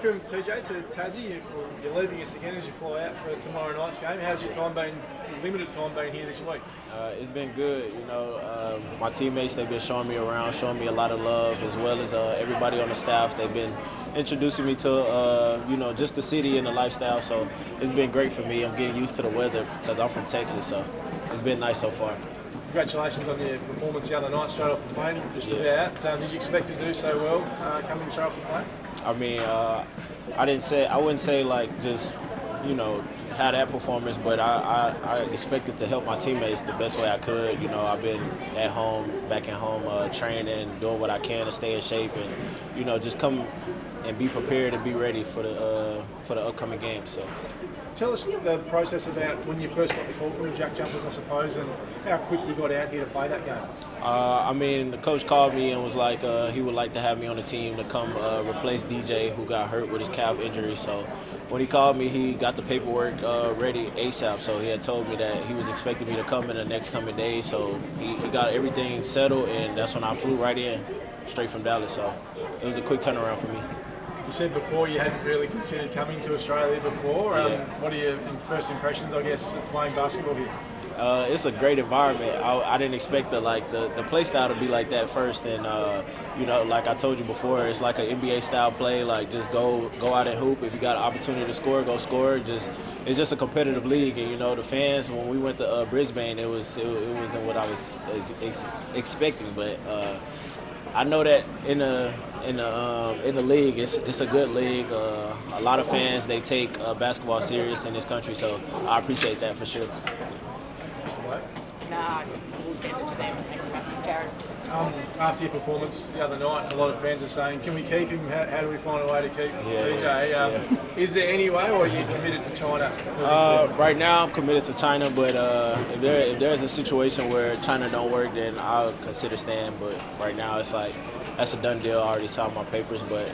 Welcome, TJ, to Tassie. You're leaving us again as you fly out for tomorrow night's game. How's your time been, limited time been here this week? It's been good. My teammates, they've been showing me around, showing me a lot of love, as well as everybody on the staff. They've been introducing me to, just the city and the lifestyle. So it's been great for me. I'm getting used to the weather because I'm from Texas, so it's been nice so far. Congratulations on your performance the other night, straight off the plane, just about. Did you expect to do so well coming straight off the plane? I mean, I wouldn't say like just, had that performance, but I expected to help my teammates the best way I could. I've been back at home, training, doing what I can to stay in shape, and just come and be prepared and be ready for the upcoming game. So. Tell us the process about when you first got the call from the Jack Jumpers, I suppose, and how quick you got out here to play that game. The coach called me and was like he would like to have me on the team to come replace DJ, who got hurt with his calf injury. So when he called me, he got the paperwork ready ASAP. So he had told me that he was expecting me to come in the next coming days. So he got everything settled, and that's when I flew right in, straight from Dallas. So it was a quick turnaround for me. You said before you hadn't really considered coming to Australia before. What are your first impressions, I guess, of playing basketball here? It's a great environment. I didn't expect the play style to be like that first, and like I told you before, it's like an NBA style play. Like just go out and hoop. If you got an opportunity to score, go score. It's just a competitive league, and the fans. When we went to Brisbane, it wasn't what I was expecting, but. I know that in the league, it's a good league. A lot of fans, they take basketball serious in this country, so I appreciate that for sure. Nah, we'll send it to them. Jarrad. After your performance the other night, a lot of fans are saying, can we keep him? How do we find a way to keep TJ? Is there any way, or are you committed to China? Right now, I'm committed to China, but if there's a situation where China don't work, then I'll consider staying. But right now, it's like that's a done deal. I already signed my papers, but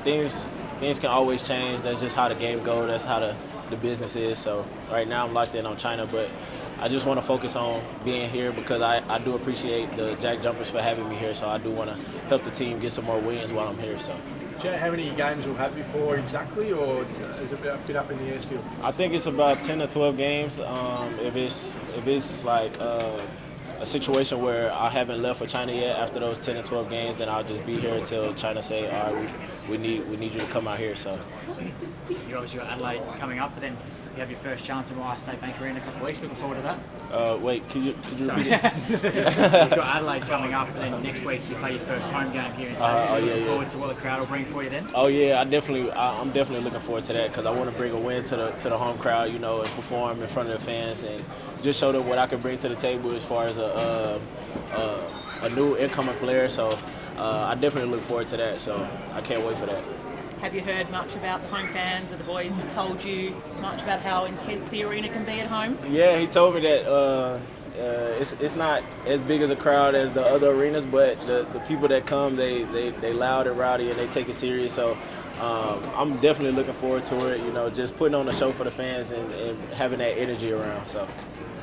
things can always change. That's just how the game goes. That's how the business is. So right now, I'm locked in on China, but I just want to focus on being here because I do appreciate the Jack Jumpers for having me here. So I do want to help the team get some more wins while I'm here. So. Do you know how many games we'll have before exactly, or is it a bit up in the air still? I think it's about 10 to 12 games. If it's like a situation where I haven't left for China yet after those 10 to 12 games, then I'll just be here until China say, all right, we need you to come out here. So. You obviously got Adelaide coming up, but then you have your first chance in Wire State Bank Arena in a couple of weeks. Looking forward to that. Wait, could you Sorry. repeat it? You've got Adelaide coming up, and then next week you play your first home game here in Tassie. Looking forward to what the crowd will bring for you then. Oh yeah, I'm definitely looking forward to that because I want to bring a win to the home crowd, and perform in front of the fans and just show them what I can bring to the table as far as a new incoming player. So I definitely look forward to that. So I can't wait for that. Have you heard much about the home fans? Have the boys told you much about how intense the arena can be at home? Yeah, he told me that it's not as big as a crowd as the other arenas, but the people that come, they loud and rowdy and they take it serious. So I'm definitely looking forward to it. Just putting on a show for the fans and having that energy around. So.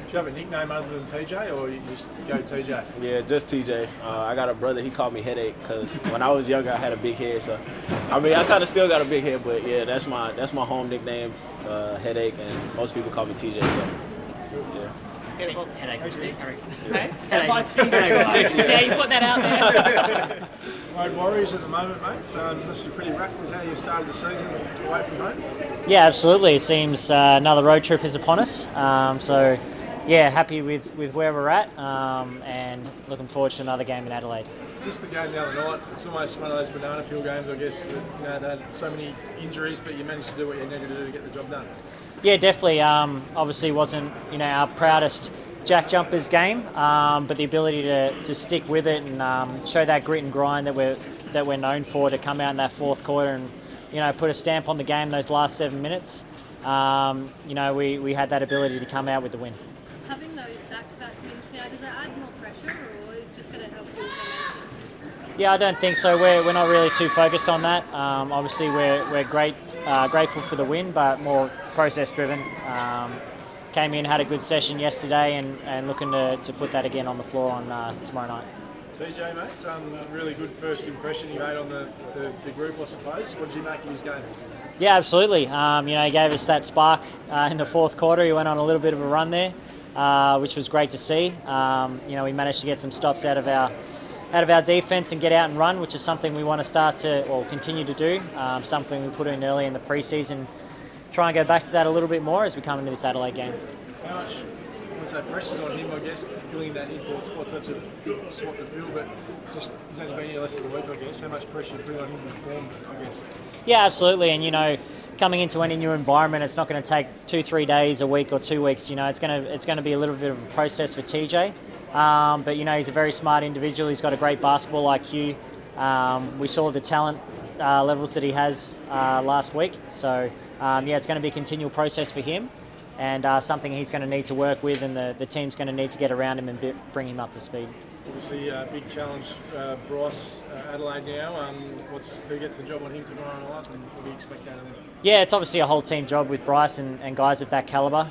Do you have a nickname other than TJ, or you just go TJ? Yeah, just TJ. I got a brother, he called me Headache, because when I was younger, I had a big head. So, I kind of still got a big head, but yeah, that's my home nickname, Headache, and most people call me TJ. So, yeah. Headache with stick, Harry. Okay. Yeah, you put that out there. Road Warriors at the moment, mate. Unless you're pretty wrapped with how you started the season away from home. Yeah, absolutely. It seems another road trip is upon us. Yeah, happy with where we're at and looking forward to another game in Adelaide. Just the game the other night, it's almost one of those banana peel games, I guess, that they had so many injuries, but you managed to do what you needed to do to get the job done. Yeah, definitely. Obviously wasn't our proudest Jack Jumpers game, but the ability to stick with it and show that grit and grind that we're known for, to come out in that fourth quarter and put a stamp on the game those last 7 minutes. We had that ability to come out with the win. Having those back-to-back wins now, does that add more pressure, or is it just going to help build momentum? Yeah, I don't think so. We're not really too focused on that. Obviously, we're grateful for the win, but more process-driven. Came in, had a good session yesterday, and looking to put that again on the floor on tomorrow night. TJ, mate, really good first impression you made on the group, I suppose. What did you make of his game? Yeah, absolutely. He gave us that spark in the fourth quarter. He went on a little bit of a run there, which was great to see. We managed to get some stops out of our defence and get out and run, which is something we want to start to or continue to do. Something we put in early in the preseason. Try and go back to that a little bit more as we come into this Adelaide game. How much pressure's on him, I guess, filling that import spot, such a big spot to fill, but just he's only been here less than a week, I guess. How much pressure you put on him to perform, I guess? Yeah, absolutely. And coming into any new environment, it's not going to take 2-3 days, a week or 2 weeks. It's going to be a little bit of a process for TJ. But he's a very smart individual. He's got a great basketball IQ. We saw the talent levels that he has last week. So it's going to be a continual process for him, and something he's going to need to work with, and the team's going to need to get around him and bring him up to speed. Obviously, big challenge, Bryce, Adelaide now. Who gets the job on him tomorrow night, and what do you expect out of him? Yeah, it's obviously a whole team job with Bryce and guys of that calibre.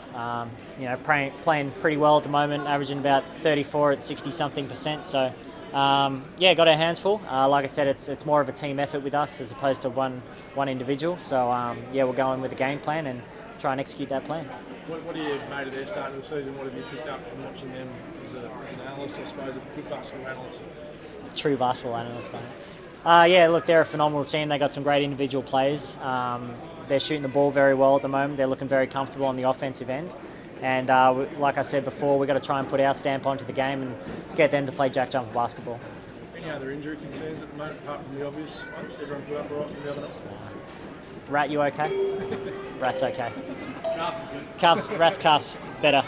Playing pretty well at the moment, averaging about 34 at 60-something%. So, got our hands full. Like I said, it's more of a team effort with us as opposed to one individual. So, we'll go in with a game plan and try and execute that plan. What have you made of their start of the season? What have you picked up from watching them as an analyst, I suppose, a good basketball analyst? True basketball analyst, look, they're a phenomenal team. They've got some great individual players. They're shooting the ball very well at the moment. They're looking very comfortable on the offensive end. And like I said before, we've got to try and put our stamp onto the game and get them to play jack jumper basketball. Any other injury concerns at the moment, apart from the obvious ones? Everyone put up all right from the other night? Rat, you okay? Rat's okay. Calves are good. Rat's calves better.